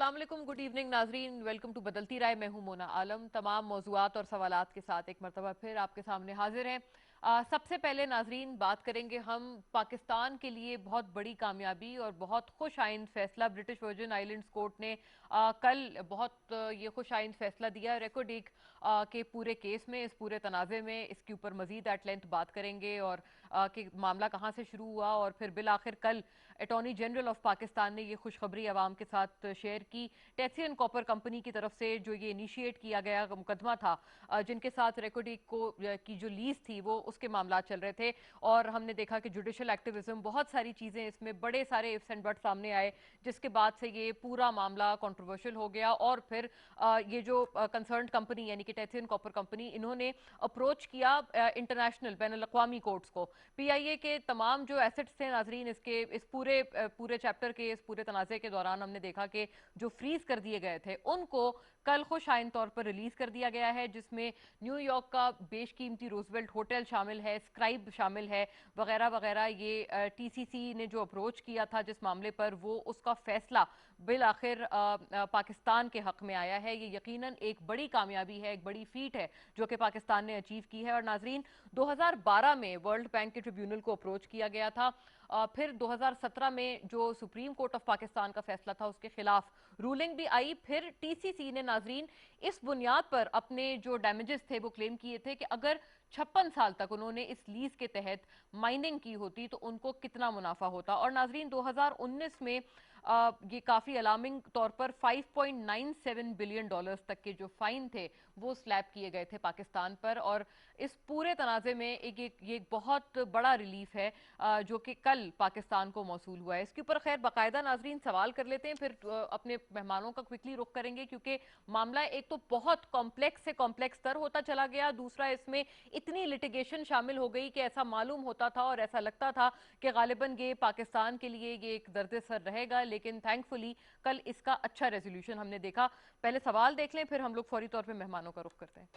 अस्सलाम वालेकुम, good evening नाजरीन। वेलकम टू बदलती राय। मैं हूं मोना आलम। तमाम मौज़ूआत और सवालात के साथ एक मरतबा फिर आपके सामने हाजिर हैं। सबसे पहले नाजरीन बात करेंगे हम पाकिस्तान के लिए बहुत बड़ी कामयाबी और बहुत खुश आइंद फैसला ब्रिटिश वर्जिन आइलैंड्स कोर्ट ने कल बहुत ये खुश आइंद फैसला दिया रेकोर्डिक के पूरे केस में, इस पूरे तनाज़े में। इसके ऊपर मजीद एट लेंथ बात करेंगे और कि मामला कहाँ से शुरू हुआ और फिर बिल आखिर कल अटॉर्नी जनरल ऑफ पाकिस्तान ने ये खुशखबरी आवाम के साथ शेयर की। टेथियन कॉपर कंपनी की तरफ से जो ये इनिशिएट किया गया मुकदमा था, जिनके साथ रेकोर्डिक को की जो लीज थी वो उसके मामला चल रहे थे, और हमने देखा कि जुडिशल एक्टिविज्म, बहुत सारी चीज़ें इसमें बड़े सारे इफ्स एंड बट सामने आए, जिसके बाद से ये पूरा मामला कंट्रोवर्शियल हो गया। और फिर ये जो कंसर्न कंपनी यानी कि टेथियन कॉपर कंपनी, इन्होंने अप्रोच किया इंटरनेशनल बैन अल-अक़वामी कोर्ट्स को। पीआईए के तमाम जो एसेट्स थे नाजरीन, इसके इस पूरे चैप्टर के इस पूरे तनाज़े के दौरान हमने देखा कि जो फ्रीज कर दिए गए थे उनको कल खुश आइंद तौर पर रिलीज कर दिया गया है, जिसमें न्यूयॉर्क का बेशकीमती रूजवेल्ट होटल शामिल है, स्क्राइब शामिल है, वगैरह वगैरह। ये टीसीसी ने जो अप्रोच किया था जिस मामले पर, वो उसका फैसला बिल आखिर पाकिस्तान के हक में आया है। ये यकीनन एक बड़ी कामयाबी है, एक बड़ी फीट है जो कि पाकिस्तान ने अचीव की है। और नाजरीन, 2012 में वर्ल्ड बैंक के ट्रिब्यूनल को अप्रोच किया गया था, फिर 2017 में जो सुप्रीम कोर्ट ऑफ पाकिस्तान का फैसला था उसके खिलाफ रूलिंग भी आई। फिर टीसीसी ने नाजरीन इस बुनियाद पर अपने जो डैमेजेस थे वो क्लेम किए थे कि अगर 56 साल तक उन्होंने इस लीज के तहत माइनिंग की होती तो उनको कितना मुनाफा होता। और नाजरीन 2019 में ये काफ़ी अलार्मिंग तौर पर 5.97 बिलियन डॉलर्स तक के जो फाइन थे वो स्लैब किए गए थे पाकिस्तान पर। और इस पूरे तनाज़े में ये एक बहुत बड़ा रिलीफ है जो कि कल पाकिस्तान को मौसूल हुआ है। इसके ऊपर खैर बाकायदा नाजरीन सवाल कर लेते हैं, फिर अपने मेहमानों का क्विकली रुख करेंगे, क्योंकि मामला एक तो बहुत कॉम्प्लेक्स से कॉम्प्लेक्स तर होता चला गया, दूसरा इसमें इतनी लिटिगेशन शामिल हो गई कि ऐसा मालूम होता था और ऐसा लगता था कि गालिबन ये पाकिस्तान के लिए ये एक दर्द सर रहेगा, लेकिन थैंकफुली कल इसका अच्छा रेजोल्यूशन हमने देखा। पहले सवाल देख लें, फिर हम लोग फौरी तौर पर मेहमानों का रुख करते हैं।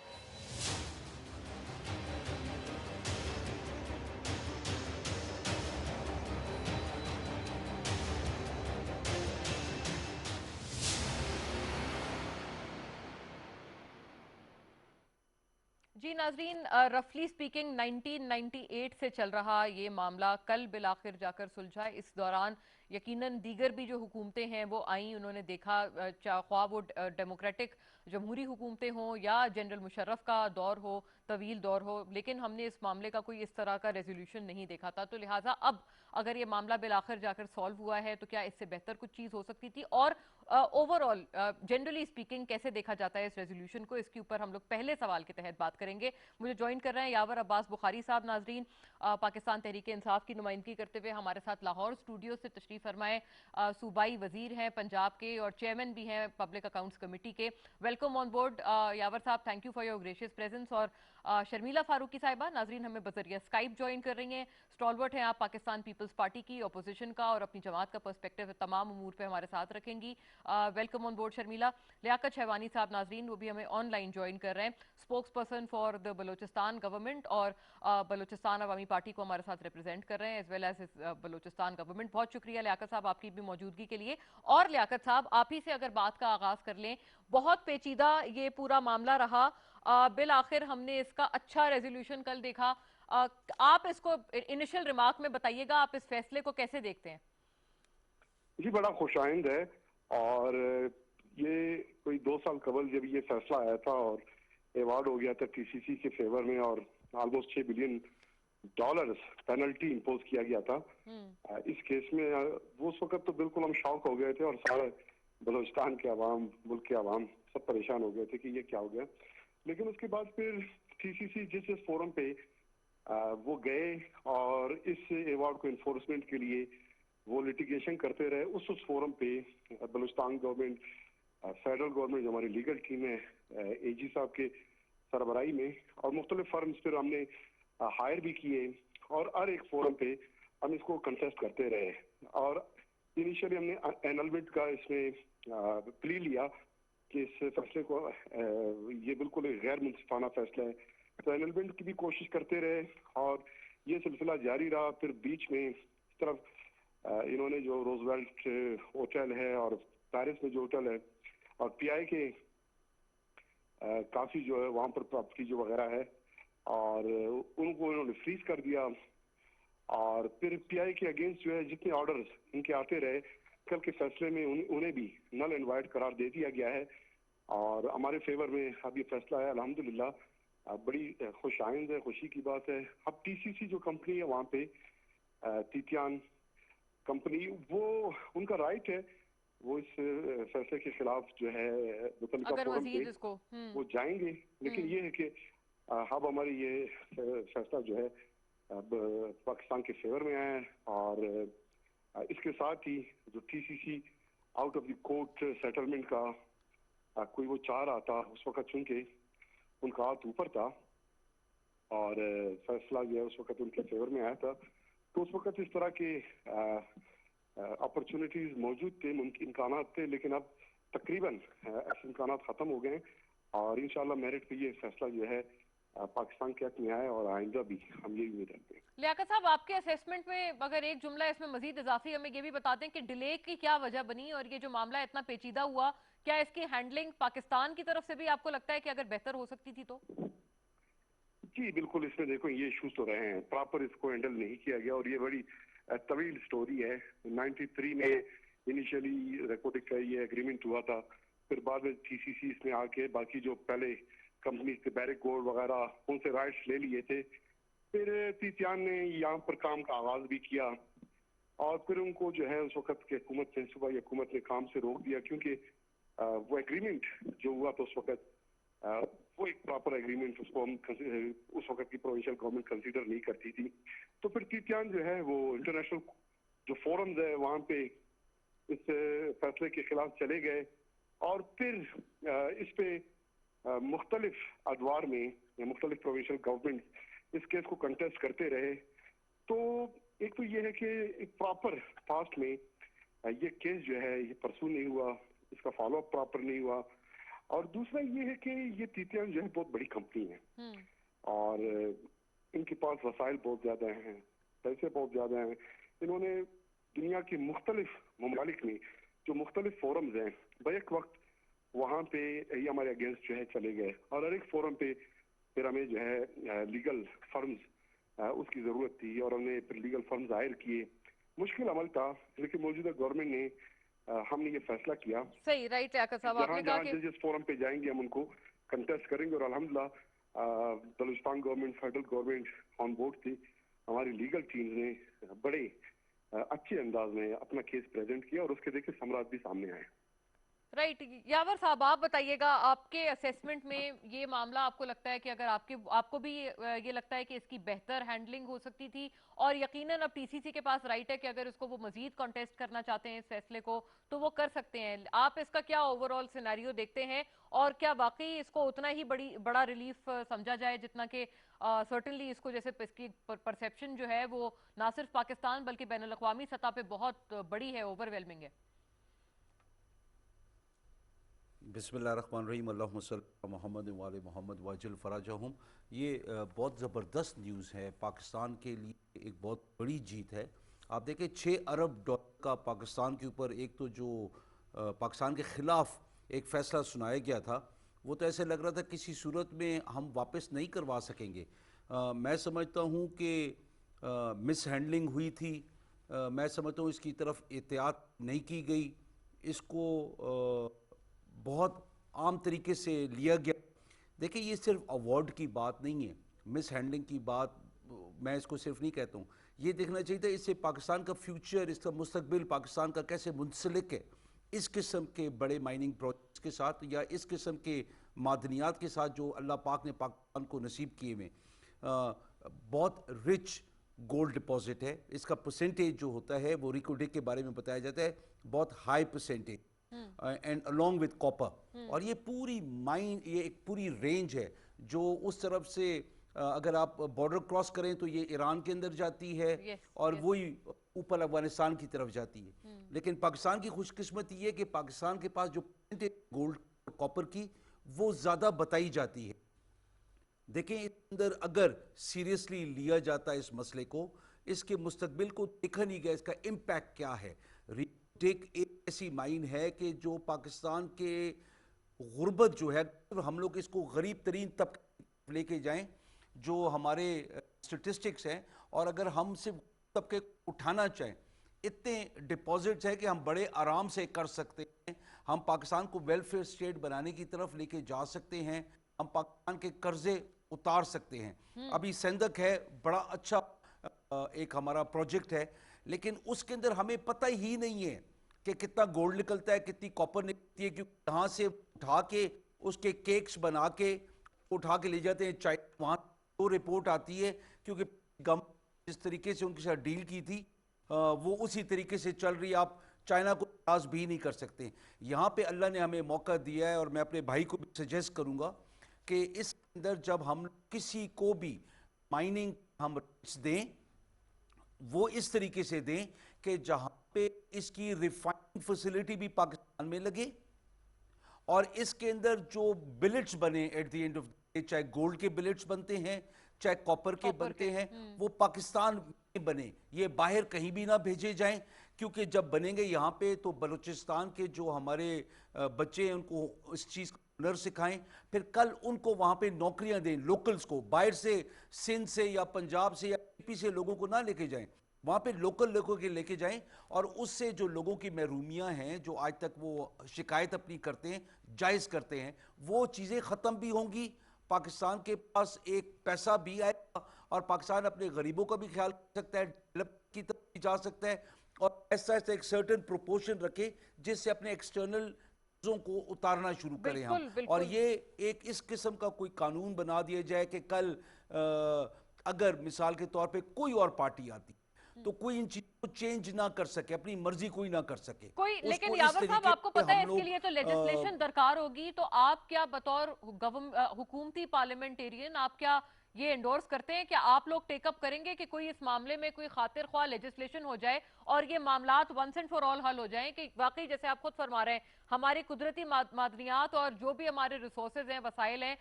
जी नाजरीन, रफली स्पीकिंग 1998 से चल रहा ये मामला कल बिल आखिर जाकर सुलझा। इस दौरान यकीनन दीगर भी जो हुकूमतें हैं वो आई, उन्होंने देखा ख्वाह वो डेमोक्रेटिक जमहूरी हुकूमतें हों या जनरल मुशर्रफ का दौर हो, तवील दौर हो, लेकिन हमने इस मामले का कोई इस तरह का रेजोल्यूशन नहीं देखा था। तो लिहाजा अब अगर ये मामला बिल आखिर जाकर सॉल्व हुआ है तो क्या इससे बेहतर कुछ चीज़ हो सकती थी, और ओवरऑल जनरली स्पीकिंग कैसे देखा जाता है इस रेजोल्यूशन को, इसके ऊपर हम लोग पहले सवाल के तहत बात करेंगे। मुझे ज्वाइन कर रहे हैं यावर अब्बास बुखारी साहब नाजरीन, पाकिस्तान तहरीक इंसाफ की नुमाइंदगी करते हुए हमारे साथ लाहौर स्टूडियो से तशरीफ फरमाए। सूबाई वजीर हैं पंजाब के और चेयरमैन भी हैं पब्लिक अकाउंट्स कमेटी के। वेलकम ऑन बोर्ड यावर साहब, thank you for your gracious presence. और शर्मिला फारूकी साहिबा नाजरीन हमें बजरिया स्काइप ज्वाइन कर रही हैं। स्टॉलवर्ट हैं आप पाकिस्तान पीपल्स पार्टी की, अपोजिशन का और अपनी जमात का पर्सपेक्टिव तमाम उमूर पे हमारे साथ रखेंगी। Welcome on board Sharmila. Liaquat Shahwani साहब नाजरीन वो भी हमें ऑनलाइन ज्वाइन कर रहे हैं, spokes person for the Balochistan government और बलोचिस्तान अवामी पार्टी को हमारे साथ रिप्रेजेंट कर रहे हैं as well as Balochistan government. बहुत शुक्रिया लियाकत साहब आपकी भी मौजूदगी के लिए। और लियाकत साहब, आप ही से अगर बात का आगाज कर लें, बहुत पेचीदा ये पूरा मामला रहा, बिल आखिर हमने इसका अच्छा रेजोल्यूशन कल देखा। आप इसको इनिशियल रिमार्क में बताइएगा, आप इस फैसले को कैसे देखते हैं? जी बड़ा खुशाइंद है। और ये कोई 2 साल कबल जब ये फैसला आया था और अवार्ड हो गया था टीसीसी के फेवर में और ऑलमोस्ट $6 बिलियन पेनल्टी इम्पोज किया गया था इस केस में, वो उस वक्त तो बिल्कुल हम शॉक हो गए थे और सारे बलूचिस्तान के अवाम, मुल्क के अवाम सब परेशान हो गए थे कि ये क्या हो गया। लेकिन उसके बाद फिर टीसीसी जिस फोरम पे वो गए और इस अवार्ड को इन्फोर्समेंट के लिए वो लिटिगेशन करते रहे, उस फोरम पे बलूचिस्तान गवर्नमेंट, फेडरल गवर्नमेंट जो हमारी लीगल टीम है एजी साहब के सरबराही में, और मुख्तलिफ फर्म्स फिर हमने हायर भी किए और हर एक फोरम पे हम इसको कंटेस्ट करते रहे। और इनिशियली हमने एनलमेंट का इसमें प्ली लिया कि इस फैसले को ये बिल्कुल एक गैर मुनसिफाना फैसला है, तो एनलमेंट की भी कोशिश करते रहे और ये सिलसिला जारी रहा। फिर बीच में इस तरफ इन्होंने जो रोजवेल्ट होटल है और पेरिस में जो होटल है, और पीआई के काफी जो है वहां पर प्रॉपर्टी जो वगैरह है, और उनको इन्होंने फ्रीज कर दिया। और फिर पीआई के अगेंस्ट जो है जितने ऑर्डर्स इनके आते रहे, कल के फैसले में उन्हें भी नल एंड वाइड करार दे दिया गया है। और हमारे फेवर में अब ये फैसला है, अल्हम्दुलिल्लाह बड़ी खुश आइंद है, खुशी की बात है। अब टीसीसी जो कंपनी है वहाँ पे, तीतियान कंपनी, वो उनका राइट है, वो इस फैसले के खिलाफ जो है मुतल्लिका अगर फोरम पे मजीद इसको वो जाएंगे। लेकिन ये है कि अब हमारी ये फैसला जो है अब पाकिस्तान के फेवर में आया है। और इसके साथ ही जो TCC out of the court settlement का कोई वो चाह रहा था उस वक्त, चूंकि उनका हाथ ऊपर था और फैसला जो है उस वक्त उनके फेवर में आया था, तो उस वक्त इस तरह के अपॉर्चुनिटीज मौजूद थे, इम्कानात थे। लेकिन अब तकरीबन ऐसे इम्कानात खत्म हो गए और इंशाल्लाह मेरिट पे ये फैसला जो है पाकिस्तान के हक में आए, और आइंदा भी हम यही उम्मीद रखते हैं। लियाकत साहब, आपके असेसमेंट में अगर एक जुमला इसमें मजीद इजाफी हमें ये भी बता दें कि डिले की क्या वजह बनी, और ये जो मामला इतना पेचीदा हुआ, क्या इसकी हैंडलिंग पाकिस्तान की तरफ से भी आपको लगता है कि अगर बेहतर हो सकती थी तो? जी बिल्कुल, इसमें देखो ये इश्यूज तो रहे हैं, प्रॉपर इसको हैंडल नहीं किया गया, और ये बड़ी तवील स्टोरी है। 93 में इनिशियली रेकॉर्डिंग का ये एग्रीमेंट हुआ था, फिर बाद में टीसीसी इसमें आके बाकी जो पहले कंपनी के बैरिक गोल्ड वगैरह उनसे राइट्स ले लिए थे। फिर तीतियान ने यहाँ पर काम का आगाज भी किया, और फिर उनको जो है उस वक्त की हुकूमत से, सूबाई हुकूमत ने काम से रोक दिया, क्योंकि वो एग्रीमेंट जो हुआ था उस वक्त, वो एक प्रॉपर एग्रीमेंट, उसको हम उस वक्त की प्रोविंशियल गवर्नमेंट कंसीडर नहीं करती थी। तो फिर तीतियान जो है वो इंटरनेशनल जो फोरम्स है वहाँ पे इस फैसले के खिलाफ चले गए, और फिर इस पे मुख्तलिफ अदवार में या मुख्तलिफ प्रोविंशियल गवर्नमेंट इस केस को कंटेस्ट करते रहे। तो एक तो ये है कि एक प्रॉपर पास्ट में ये केस जो है ये परसू नहीं हुआ, इसका फॉलोअप प्रॉपर नहीं हुआ। और दूसरा ये है कि ये तीतियान जो है बहुत बड़ी कंपनी है, और इनके पास वसाइल बहुत ज्यादा हैं, पैसे बहुत ज्यादा हैं। इन्होंने दुनिया के मुख्तलिफ ममालिक में जो मुख्तलिफ फोरम्स हैं, बैक वक्त वहाँ पे ये हमारे अगेंस्ट जो है चले गए, और हर एक फोरम पे फिर हमें जो है लीगल फर्म्स उसकी जरूरत थी, और हमने फिर लीगल फर्म्स हायर किए। मुश्किल अमल था, लेकिन मौजूदा गवर्नमेंट ने हमने ये फैसला किया। सही, राइट लियाकत साहब, जहाँ आपने कहा जहाँ कि जिस फोरम पे जाएंगे हम उनको कंटेस्ट करेंगे, और अल्हम्दुलिल्लाह Balochistan government, federal government on board थी। हमारी लीगल टीम ने बड़े अच्छे अंदाज में अपना केस प्रेजेंट किया, और उसके देखिए समराज भी सामने आए। राइट। यावर साहब, आप बताइएगा, आपके असेसमेंट में ये मामला आपको लगता है कि अगर आपको भी ये लगता है कि इसकी बेहतर हैंडलिंग हो सकती थी, और यकीनन अब टीसीसी के पास राइट है कि अगर इसको वो मजीद कॉन्टेस्ट करना चाहते हैं इस फैसले को तो वो कर सकते हैं। आप इसका क्या ओवरऑल सिनेरियो देखते हैं, और क्या वाकई इसको उतना ही बड़ा रिलीफ समझा जाए जितना कि सर्टेनली इसको, जैसे इसकी परसेप्शन जो है वो ना सिर्फ पाकिस्तान बल्कि बैनुल अक़वामी सतह पे बहुत बड़ी है, ओवरवेलमिंग है? बिस्मिल्लाहिर्रहमानिर्रहीम, अल्लाहुम्मा सल्ली अला मुहम्मद व आले मुहम्मद वअज्जिल फ़राजहुम। ये बहुत ज़बरदस्त न्यूज़ है, पाकिस्तान के लिए एक बहुत बड़ी जीत है। आप देखें, $6 अरब का पाकिस्तान के ऊपर, एक तो जो पाकिस्तान के ख़िलाफ़ एक फ़ैसला सुनाया गया था, वो तो ऐसे लग रहा था किसी सूरत में हम वापस नहीं करवा सकेंगे। मैं समझता हूँ कि मिस हैंडलिंग हुई थी। मैं समझता हूँ इसकी तरफ एहतियात नहीं की गई, इसको बहुत आम तरीके से लिया गया। देखिए, ये सिर्फ अवार्ड की बात नहीं है, मिस हैंडलिंग की बात मैं इसको सिर्फ नहीं कहता हूँ। ये देखना चाहिए था इससे पाकिस्तान का फ्यूचर, इसका मुस्तकबिल पाकिस्तान का कैसे मुंसलिक है इस किस्म के बड़े माइनिंग प्रोजेक्ट्स के साथ, या इस किस्म के मादनियात के साथ जो अल्लाह पाक ने पाकिस्तान को नसीब किए में। बहुत रिच गोल्ड डिपॉजिट है, इसका परसेंटेज जो होता है वो रिकॉर्डिंग के बारे में बताया जाता है, बहुत high percentage, and along with copper. और ये पूरी माइन, ये एक पूरी रेंज है जो उस तरफ से अगर आप बॉर्डर क्रॉस करें तो ये ईरान के अंदर जाती है, और वही ऊपर अफगानिस्तान की तरफ जाती है। लेकिन पाकिस्तान की खुशकिस्मती ये कि पाकिस्तान के पास जो गोल्ड कॉपर की वो ज़्यादा बताई जाती है। देखें, इसके अंदर अगर सीरियसली लिया जाता है इस मसले को, इसके मुस्तकबिल को देखा नहीं गया, इसका इम्पैक्ट क्या है डिक एक ऐसी माइन है कि जो पाकिस्तान के गुर्बत जो है, हम लोग इसको गरीब तरीन तबके लेके जाएं जो हमारे स्टेटिस्टिक्स हैं, और अगर हम सिर्फ तबके उठाना चाहें, इतने डिपॉजिट्स हैं कि हम बड़े आराम से कर सकते हैं। हम पाकिस्तान को वेलफेयर स्टेट बनाने की तरफ लेके जा सकते हैं, हम पाकिस्तान के कर्जे उतार सकते हैं। अभी सेंधक है, बड़ा अच्छा एक हमारा प्रोजेक्ट है, लेकिन उसके अंदर हमें पता ही नहीं है कि कितना गोल्ड निकलता है, कितनी कॉपर निकलती है, क्योंकि यहाँ से उठा के उसके केक्स बना के उठा के ले जाते हैं चाइना, वहाँ तो रिपोर्ट आती है, क्योंकि गम जिस तरीके से उनके साथ डील की थी वो उसी तरीके से चल रही है। आप चाइना को पास भी नहीं कर सकते। यहाँ पे अल्लाह ने हमें मौका दिया है, और मैं अपने भाई को भी सजेस्ट करूँगा कि इस अंदर जब हम किसी को भी माइनिंग हम rights दें, वो इस तरीके से दें कि जहाँ पे इसकी रिफाइनिंग फैसिलिटी भी पाकिस्तान में लगे, और इसके अंदर जो बिलेट्स बने at the end of the, चाहे गोल्ड के बिलेट्स बनते हैं चाहे कॉपर के बनते हैं, वो पाकिस्तान में बने, ये बाहर कहीं भी ना भेजे जाएं। क्योंकि जब बनेंगे यहाँ पे तो बलूचिस्तान के जो हमारे बच्चे हैं उनको इस चीज़ का हुनर सिखाएं, फिर कल उनको वहाँ पे नौकरियां दें, लोकल्स को, बाहर से सिंध से या पंजाब से या यूपी से लोगों को ना लेके जाएं, वहाँ पे लोकल लोगों के लेके जाएं, और उससे जो लोगों की महरूमियाँ हैं, जो आज तक वो शिकायत अपनी करते हैं, जायज़ करते हैं, वो चीज़ें ख़त्म भी होंगी, पाकिस्तान के पास एक पैसा भी आएगा, और पाकिस्तान अपने गरीबों का भी ख्याल कर सकता है, डेवलप की तरफ भी जा सकता है, और ऐसा ऐसा एक सर्टेन प्रोपोर्शन रखे जिससे अपने एक्सटर्नल को उतारना शुरू करें हम। बिल्कुल और बिल्कुल। ये एक इस किस्म का कोई कानून बना दिया जाए कि कल अगर मिसाल के तौर पे कोई और पार्टी आती तो कोई इन चीजों को चेंज ना कर सके, अपनी मर्जी कोई ना कर सके कोई, लेकिन उसको इस यावर साहब तरीके आपको से पता है हम इसके लोग लिए तो लेजिस्लेशन दरकार होगी, तो आप क्या बतौर हुकूमती पार्लियामेंटेरियन आप क्या ये एंडोर्स करते हैं कि आप लोग टेकअप करेंगे कि कोई इस मामले में कोई खातिर ख्वाह लेजिस्लेशन हो जाए और ये मामलात वंस एंड फॉर ऑल हल हो जाएं, कि वाकई जैसे आप खुद फरमा रहे हैं हमारी कुदरती मादनियात और जो भी हमारे रिसोर्सेज हैं, वसाइल हैं,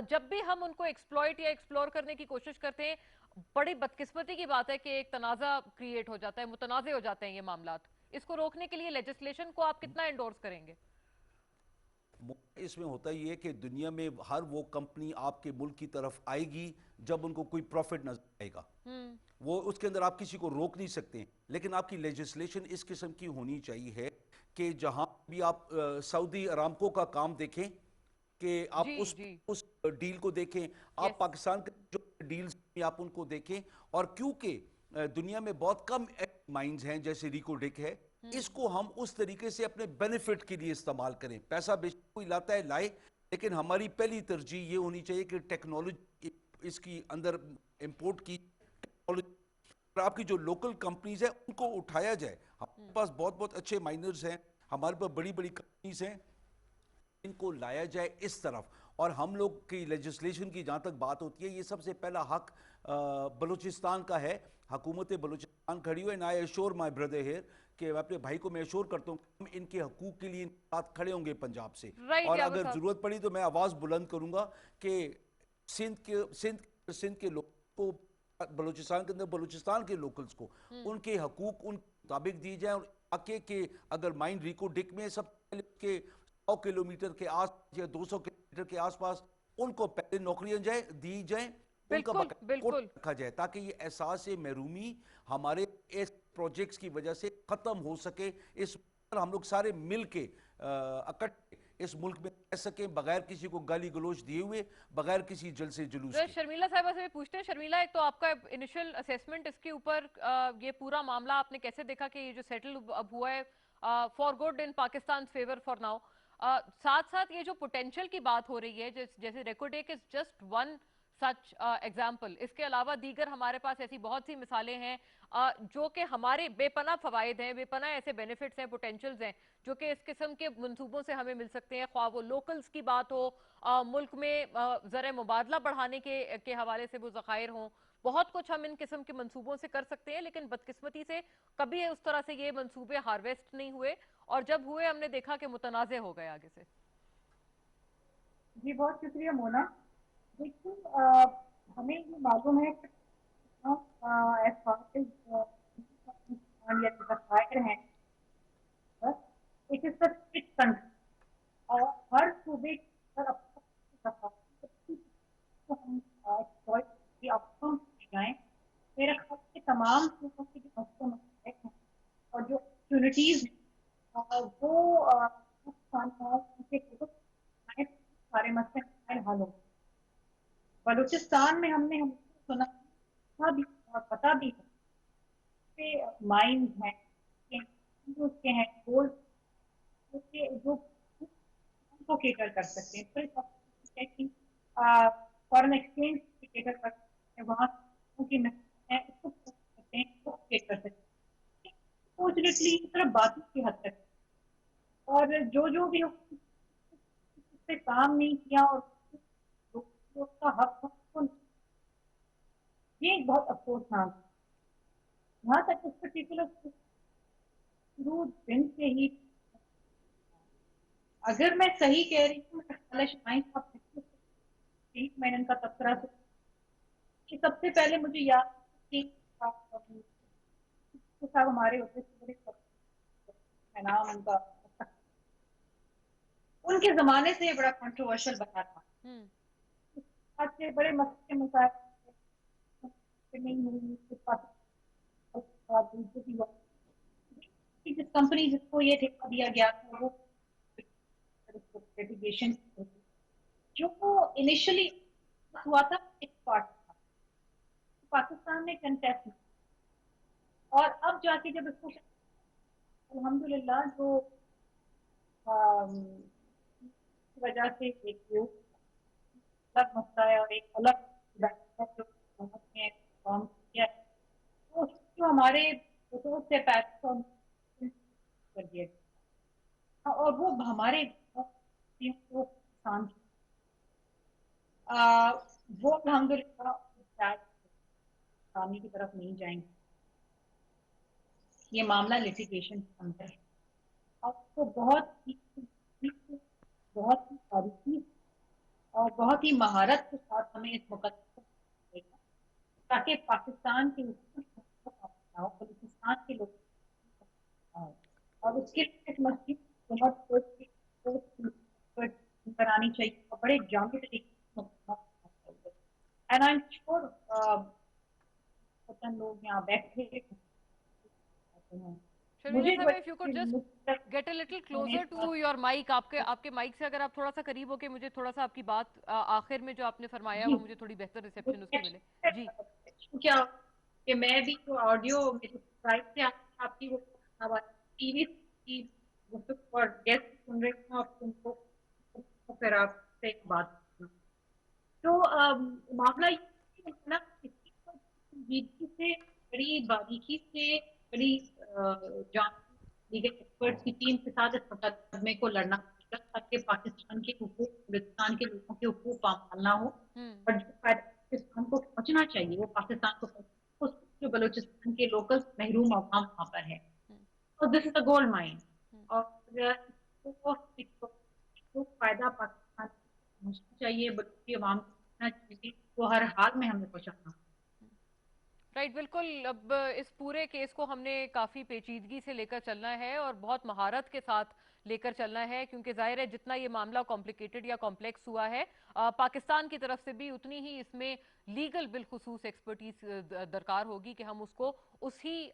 जब भी हम उनको एक्सप्लॉइट या एक्सप्लोर करने की कोशिश करते हैं, बड़ी बदकिस्मती की बात है कि एक तनाजा क्रिएट हो जाता है, मुतनाज़े हो जाते हैं ये मामलात। इसको रोकने के लिए लेजिस्लेशन को आप कितना एंडोर्स करेंगे? इसमें होता ही है कि दुनिया में हर वो कंपनी आपके मुल्क की तरफ आएगी जब उनको कोई प्रॉफिट नजर आएगा, वो उसके अंदर आप किसी को रोक नहीं सकते। लेकिन आपकी लेजिस्लेशन इस किस्म की होनी चाहिए है कि जहां भी आप सऊदी अरामको का काम देखें कि आप जी जी। उस डील को देखें, आप यस। पाकिस्तान के जो डील्स आप उनको देखें, और क्योंकि दुनिया में बहुत कम माइंस हैं जैसे रिको डिक है, इसको हम उस तरीके से अपने बेनिफिट के लिए इस्तेमाल करें। पैसा बेशक कोई लाता है लाए, लेकिन हमारी पहली तरजीह ये होनी चाहिए कि टेक्नोलॉजी इसकी अंदर इंपोर्ट की टेक्नोलॉजी, आपकी जो लोकल कंपनीज है उनको उठाया जाए। हमारे पास बहुत बहुत अच्छे माइनर्स हैं, हमारे पास बड़ी बड़ी कंपनीज हैं, इनको लाया जाए इस तरफ। और हम लोग की लेजिस्लेशन की जहाँ तक बात होती है, ये सबसे पहला हक बलूचिस्तान का है। हुकूमत बलूचिस्तान खड़ी हुई, I assure my brother here कि मैं अपने भाई को मैं एश्योर करता हूँ हम इनके हकूक के लिए साथ खड़े होंगे पंजाब से। राइट और यावर अगर साहब। ज़रूरत पड़ी तो मैं आवाज़ बुलंद करूँगा कि सिंध के लोगों को, बलूचिस्तान के अंदर बलूचिस्तान के लोकल्स को उनके हकूक उन मुताबिक दिए जाए। और आके के अगर माइन रिको डिक में सब पहले के 100 किलोमीटर के आस या 200 किलोमीटर के आसपास उनको पहले नौकरियां दी जाए, उनका बिल्कुल कोट बिल्कुल। रखा जाए, ताकि ये एहसास महरूमी हमारे इस प्रोजेक्ट्स की वजह से खत्म हो सके। इस पर हम लोग सारे मिल के इकट्ठे इस मुल्क में रह सके, बगैर किसी को गाली गलोच दिए हुए, बगैर किसी जलसे जुलूस तो के। शर्मिला साहिबा से भी पूछते हैं। शर्मिला, एक तो आपका इनिशियल असेसमेंट इसके ऊपर, ये पूरा मामला आपने कैसे देखा कि ये जो सेटल अब हुआ है for good in Pakistan favour for now, साथ साथ ये जो पोटेंशियल की बात हो रही है, जैसे Reko Diq is just one such example, इसके अलावा दीगर हमारे पास ऐसी बहुत सी मिसालें हैं जो कि हमारे बेपना फवायद हैं, बेपना ऐसे बेनिफिट्स हैं, पोटेंशियल्स हैं जो कि इस किस्म के मंसूबों से हमें मिल सकते हैं, ख्वाह वो लोकल्स की बात हो, मुल्क में ज़र मुबादला बढ़ाने के हवाले से वो ज़खायर हों, बहुत कुछ हम इन किस्म के मंसूबों से कर सकते हैं। लेकिन बदकिस्मती से कभी उस तरह से ये मंसूबे हार्वेस्ट नहीं हुए, और जब हुए हमने देखा कि मुतनाज़े हो गए आगे से। जी बहुत शुक्रिया मोना। देखिए हमें ये मालूम है कि एज फार एज या जो ज़खायर हैं it is the state country, और हर सूबे पर अपना तो हम आउटकम जाएं। मेरा ख्याल है तमाम सूबों के जो मसले हैं और जो अपॉर्चुनिटीज वो सारे मसले हल हो। बलूचिस्तान में हमने सुना भी और पता भी है कि माइंस हैं, उसके हैं गोल्ड जो को केटर कर सकते हैं, फॉरेन एक्सचेंज केटर कर सकते हैं, वहाँ की है उसको सकते हैं, उसको केटर कर सकते हैं अनफॉर्चुनेटली सिर्फ बातों की हद तक, और जो भी उससे काम नहीं किया और उसका हक ये एक बहुत अफसोसनाक है। यहाँ तक उस पर्टिकुलर शुरू दिन से ही, अगर मैं सही कह रही हूँ, मैंने इनका तबसरा कि सबसे पहले मुझे याद कि साहब हमारे होते थे नाम उनका, उनके जमाने से बड़ा कंट्रोवर्शियल बना था। आज से बड़े मसले मसाइल नहीं हुई, जिस कंपनी जिसको ये ठेका दिया गया था वो लिटिगेशन जो इनिशियली हुआ था एक पार्ट था, पाकिस्तान में कंटेस्ट, और अब जाके जब इसको अल्हम्दुलिल्लाह जो वजह से एक अलग मसला है और एक अलग काम किया है, तो जो हमारे से पैसा कर दिया और वो हमारे वो अल्हम्दुलिल्लाह की तरफ नहीं जाएंगे। ये मामला लिटिगेशन के अंदर है और तो बहुत ही बारीकी और बहुत ही महारत के साथ हमें इस मुकदमे ताकि पाकिस्तान के बलूचिस्तान के लोग और उसके लिए मस्जिद करानी चाहिए और बड़े जामे तरीके एंड आई एम श्योर लोग यहाँ बैठे if you could just get a little closer to your mic, आपके माइक से अगर आप थोड़ा सा करीब होके मुझे थोड़ा सा आपकी बात आखिर में जो आपने फरमाया वो मुझे थोड़ी बेहतर रिसेप्शन उसकी मिले। जी क्या कि मैं भी तो ऑडियो साइड से आपकी वो टीवी की और गेस्ट सुन रही हूँ आप उनको, तो फिर आपसे एक बात तो मामला ये ना से बड़ी बारीकी से बड़ी लीगल एक्सपर्ट्स की टीम के साथ इस मुकदमे को लड़ना ताकि पाकिस्तान के हुकूक, बलूचिस्तान के लोगों के हुकूक पामाल हो और जो पाकिस्तान को पहुंचना चाहिए वो पाकिस्तान को जो बलूचिस्तान के लोकल महरूम अवाम वहाँ पर है, तो this is the gold mine और तो फायदा पाकिस्तान को पहुंचना चाहिए, बल्कि अवाम को हर हाल में हमें पहुंचाना। राइट, बिल्कुल। अब इस पूरे केस को हमने काफ़ी पेचीदगी से लेकर चलना है और बहुत महारत के साथ लेकर चलना है, क्योंकि जाहिर है जितना ये मामला कॉम्प्लिकेटेड या कॉम्प्लेक्स हुआ है, पाकिस्तान की तरफ से भी उतनी ही इसमें लीगल बिलखुसूस एक्सपर्टीज दरकार होगी कि हम उसको उसी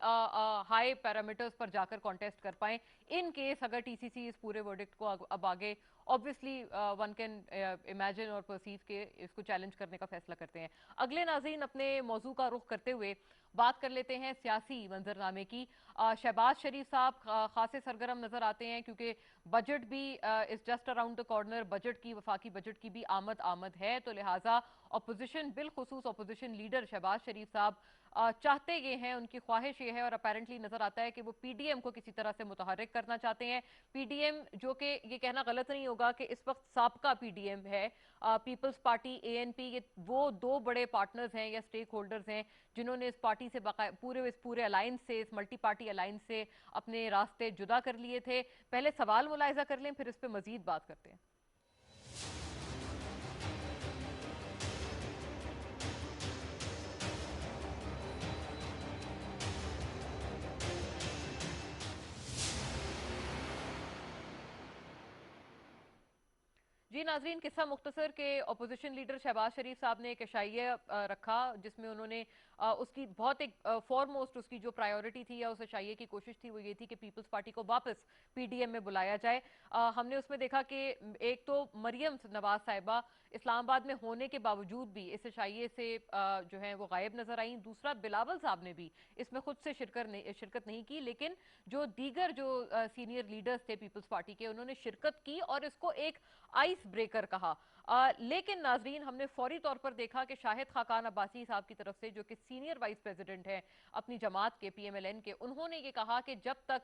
हाई पैरामीटर्स पर जाकर कॉन्टेस्ट कर पाएं। इन केस अगर टीसीसी इस पूरे वर्डिक्ट को अब आगे ऑब्वियसली वन कैन इमेजिन और परसीव के इसको चैलेंज करने का फैसला करते हैं। अगले नाज़रीन अपने मौजू का रुख करते हुए बात कर लेते हैं सियासी मंजरनामे की। शहबाज शरीफ साहब खासे सरगर्म नजर आते हैं क्योंकि बजट भी is just around the corner, budget की वफाकी बजट की भी आमद है, तो लिहाजा अपोजिशन बिलखुसूस अपोजिशन लीडर शहबाज शरीफ साहब चाहते ये हैं, उनकी ख्वाहिश ये है और अपेरेंटली नजर आता है कि वो पीडीएम को किसी तरह से मुतहर्रिक करना चाहते हैं। पीडीएम जो कि ये कहना गलत नहीं होगा कि इस वक्त साबका पीडीएम है, पीपल्स पार्टी एएनपी, ये वो दो बड़े पार्टनर्स हैं या स्टेक होल्डर्स हैं जिन्होंने इस पार्टी से इस पूरे अलायंस से, इस मल्टी पार्टी अलायंस से अपने रास्ते जुदा कर लिए थे। पहले सवाल मुलाहिजा कर लें, फिर इस पर मजीद बात करते हैं। नाजरीन, किस्सा मुख्तसर के अपोजिशन लीडर शहबाज शरीफ साहब ने एक इशाइया रखा जिसमें उन्होंने उसकी बहुत एक फॉरमोस्ट उसकी जो प्रायोरिटी थी या उस इशाइये की कोशिश थी वो ये थी कि पीपल्स पार्टी को वापस पीडीएम में बुलाया जाए। हमने उसमें देखा कि एक तो मरियम नवाज साहिबा इस्लामाबाद में होने के बावजूद भी इस इशाइये से जो है वो गायब नजर आई। दूसरा, बिलावल साहब ने भी इसमें खुद से शिरकत नहीं की, लेकिन जो दीगर जो सीनियर लीडर्स थे पीपल्स पार्टी के उन्होंने शिरकत की और इसको एक आइस ब्रेकर कहा। लेकिन नाजरीन, हमने फौरी तौर पर देखा कि शाहिद खाकान अब्बासी साहब की तरफ से, जो कि सीनियर वाइस प्रेसिडेंट हैं अपनी जमात के पीएमएलएन के, उन्होंने ये कहा कि जब तक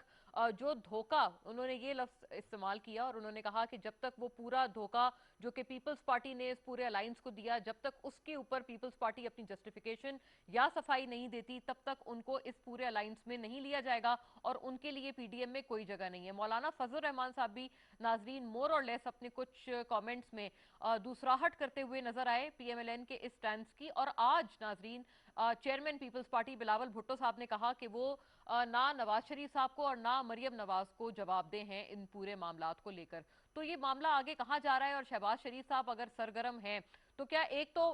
जो धोखा, उन्होंने ये लफ्ज इस्तेमाल किया और उन्होंने कहा कि जब तक वो पूरा धोखा जो कि पीपल्स पार्टी ने इस पूरे अलायंस को दिया, जब तक उसके ऊपर पीपल्स पार्टी अपनी जस्टिफिकेशन या सफाई नहीं देती, तब तक उनको इस पूरे अलायंस में नहीं लिया जाएगा और उनके लिए पीडीएम में कोई जगह नहीं है। मौलाना फजल रहमान साहब भी नाजरीन मोर और लेस अपने कुछ कमेंट्स में दूसराहट करते हुए नजर आए पीएमएलएन के इस स्टैंड की। और आज नाजरीन chairman People's Party Bilawal Bhutto साहब ने कहा कि वो ना नवाज शरीफ साहब को और ना मरियम नवाज को जवाबदेह हैं इन पूरे मामलात को लेकर। तो ये मामला आगे कहाँ जा रहा है? और शहबाज शरीफ साहब अगर सरगर्म हैं तो क्या एक तो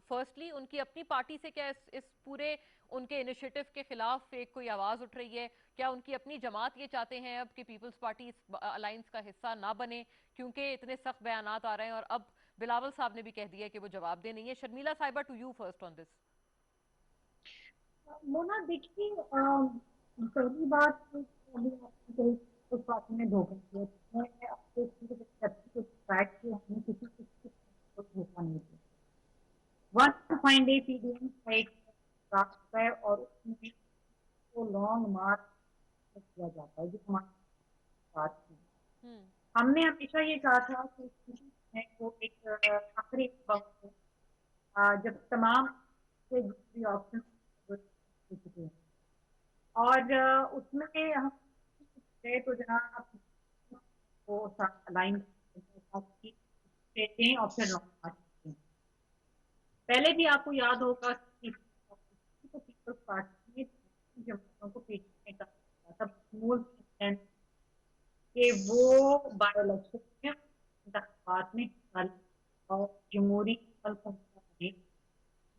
फर्स्टली उनकी अपनी पार्टी से क्या इस पूरे उनके इनिशिएटिव के खिलाफ एक कोई आवाज उठ रही है? क्या उनकी अपनी जमात ये चाहते हैं अब कि पीपल्स पार्टी इस अलायंस का हिस्सा ना बने, क्योंकि इतने सख्त बयानात आ रहे हैं और अब बिलावल साहब ने भी कह दिया कि वो जवाबदेह नहीं है? शर्मिला साहिबा, to you first on this. Mona, देखिए, पहली बात तो अभी आपने कही उस बात में धोखा किया। मैं आपको इस चीज़ को accept to the fact कि हमने किसी को धोखा नहीं दिया। वन फाइन डे पीडीएम का एक रास्ता है और उसमें तो लॉन्ग मार्च किया जाता है जो हमारे साथ थी। हमने हमेशा ये कहा था कि वो एक आखिरी वक्त है जब तमाम से दूसरी ऑप्शन चुके हैं और उसमें हम गए तो जहाँ वो लाइन देते हैं ऑप्शन लॉन्ग मार्च। पहले भी आपको याद होगा कि पीपल्स पार्टी ने जमातों को पीछे कहा था मूल कि वो बाय इलेक्शन में इंतखाबात में और जमहूरी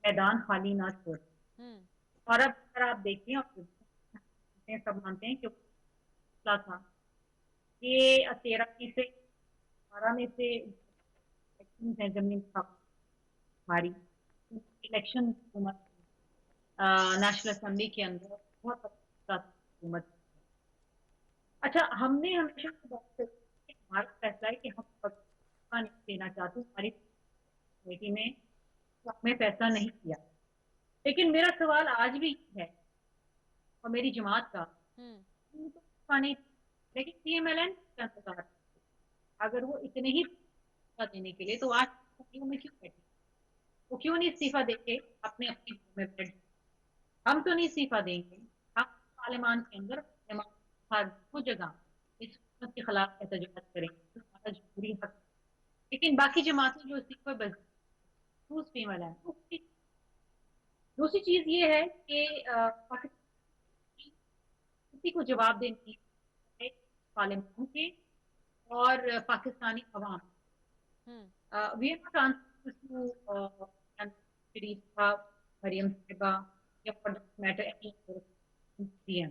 मैदान खाली ना छोड़। और अब अगर आप देखें और सब मानते हैं कि था कि 13 में से 12 में से जमीन हमारी इलेक्शन हुकूमत नेशनल असेंबली के अंदर बहुत हुकूमत। अच्छा, हमने हमेशा हमारा फैसला है कि हम नहीं देना चाहते हमारी कमेटी में, तो हमें फैसला नहीं किया। लेकिन मेरा सवाल आज भी है और मेरी जमात का लेकिन पीएमएलएन अगर वो इतने ही देने के लिए तो आज में क्यों बैठे? वो क्यों नहीं इस्तीफा देंगे अपने अपनी में बैठ? हम तो नहीं इस्तीफा देंगे। हम पार्लियामान के अंदर वो जगह इस हुकूमत के खिलाफ एहतजाज करेंगे, तो हमारा जमहूरी हक। लेकिन बाकी जमातें जो इस्तीफा है। दूसरी चीज ये है कि किसी को जवाब देनी है पार्लियामान के और पाकिस्तानी अवाम। We are not answer to Sharif साहब, मरियम साहिबा या for that matter any PM.